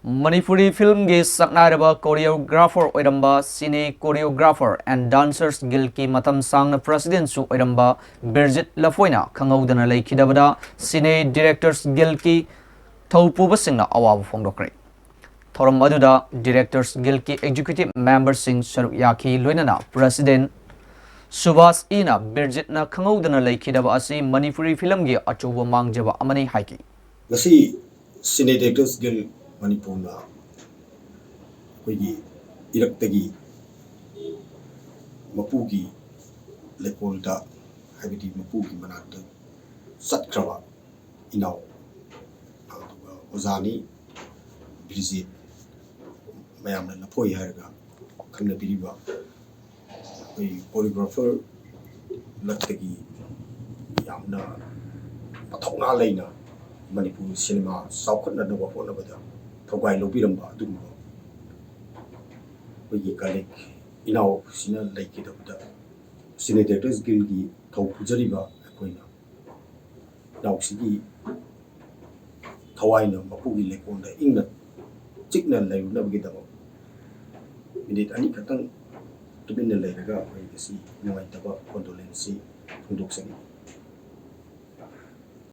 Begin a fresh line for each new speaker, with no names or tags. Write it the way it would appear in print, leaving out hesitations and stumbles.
Manipuri film gi saknaraba choreographer oiramba Cine choreographer and dancers guild ki matam sangna president su oiramba Birjit Laphoina khangaudana Leikhidabada Cine directors guild ki Thoupubasingna Awaba Fongdokhre Thoram aduda directors guild ki executive members sing saruk yaki loinana president Subhas ina Birjit na khangaudana Leikhidaba asi Manipuri film gi achuba mangjaba amani haiki
ngasi Cine directors guild Manipurna Iraktagi Mapugi Lepolda Habiti Mapugi Manata Satkrava Inau Ozani Birjit Mayam Lapoi Harga Kana Biriba choreographer Latagi Yamna Patona Lena Manipur cinema South na Wapona Bada Togai Lobiramba Dumbo we colleague in our Sina Leikhidabada Cine directors guild Thoupujariba Aquina now Sigi Tawaina Mapugi Lekonda England Signal Live Navigable Minute Anikatang to be the Lega, where you see no Itaba condolence Fongdokhre.